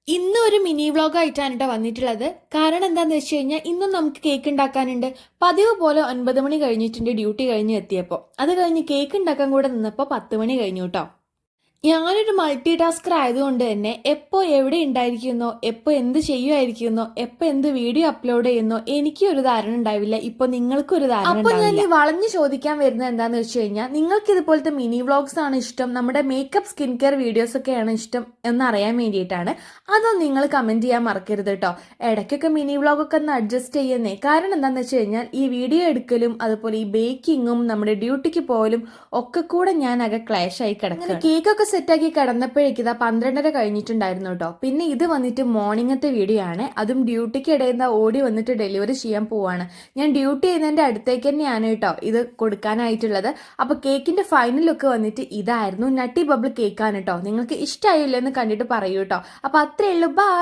ഇന്ന് ഒരു mini vlog ആയിട്ടാണ് കേട്ടോ വന്നിട്ടുള്ളത്. കാരണം എന്താന്ന് വെച്ച് കഴിഞ്ഞാൽ ഇന്നും നമുക്ക് കേക്ക് ഉണ്ടാക്കാനുണ്ട്. പതിവ് പോലെ 9 മണി കഴിഞ്ഞിട്ടുണ്ട് ഡ്യൂട്ടി കഴിഞ്ഞ് എത്തിയപ്പോൾ. അത് കഴിഞ്ഞ് കേക്ക് ഉണ്ടാക്കാൻ കൂടെ നിന്നപ്പോൾ 10 മണി കഴിഞ്ഞു കേട്ടോ. ഞാനൊരു മൾട്ടി ടാസ്കർ ആയതുകൊണ്ട് തന്നെ എപ്പോൾ എവിടെ ഉണ്ടായിരിക്കുന്നോ, എപ്പോൾ എന്ത് ചെയ്യുമായിരിക്കുന്നോ, എപ്പോൾ എന്ത് വീഡിയോ അപ്ലോഡ് ചെയ്യുന്നോ എനിക്ക് ഒരു ധാരണ ഉണ്ടാവില്ല. ഇപ്പോൾ നിങ്ങൾക്കും ഒരു ധാരണ അപ്പോൾ ഞാൻ ഈ വളഞ്ഞു ചോദിക്കാൻ വരുന്നത് എന്താണെന്ന് വെച്ച് കഴിഞ്ഞാൽ, നിങ്ങൾക്ക് ഇതുപോലത്തെ മിനി വ്ളോഗ്സ് ആണ് ഇഷ്ടം, നമ്മുടെ മേക്കപ്പ് സ്കിൻ കെയർ വീഡിയോസ് ഒക്കെയാണ് ഇഷ്ടം എന്നറിയാൻ വേണ്ടിയിട്ടാണ്. അതൊന്നും നിങ്ങൾ കമൻറ്റ് ചെയ്യാൻ മറക്കരുത് കേട്ടോ. ഇടയ്ക്കൊക്കെ മിനി വ്ളോഗൊക്കെ ഒന്ന് അഡ്ജസ്റ്റ് ചെയ്യുന്നേ. കാരണം എന്താണെന്ന് വെച്ച് കഴിഞ്ഞാൽ ഈ വീഡിയോ എടുക്കലും അതുപോലെ ഈ ബേക്കിങ്ങും നമ്മുടെ ഡ്യൂട്ടിക്ക് പോകലും ഒക്കെ കൂടെ ഞാൻ ആകെ ക്ലാഷ് ആയി കിടക്കുക. കേക്കൊക്കെ സെറ്റാക്കി കിടന്നപ്പോഴേക്ക് ഇതാ 12:30 കഴിഞ്ഞിട്ടുണ്ടായിരുന്നു കേട്ടോ. പിന്നെ ഇത് വന്നിട്ട് മോർണിംഗത്തെ വീഡിയോ ആണ്. അതും ഡ്യൂട്ടിക്ക് ഇടയിൽ ഓടി വന്നിട്ട് ഡെലിവറി ചെയ്യാൻ പോവാണ്. ഞാൻ ഡ്യൂട്ടി ചെയ്യുന്നതിന്റെ അടുത്തേക്ക് തന്നെയാണ് കേട്ടോ ഇത് കൊടുക്കാനായിട്ടുള്ളത്. അപ്പൊ കേക്കിന്റെ ഫൈനൽ ലുക്ക് വന്നിട്ട് ഇതായിരുന്നു. നട്ടി ബബിൾ കേക്കാണ് കേട്ടോ. നിങ്ങൾക്ക് ഇഷ്ടമായില്ലെന്ന് കണ്ടിട്ട് പറയൂ കേട്ടോ. അപ്പൊ അത്രേ ഉള്ളൂ. ബൈ.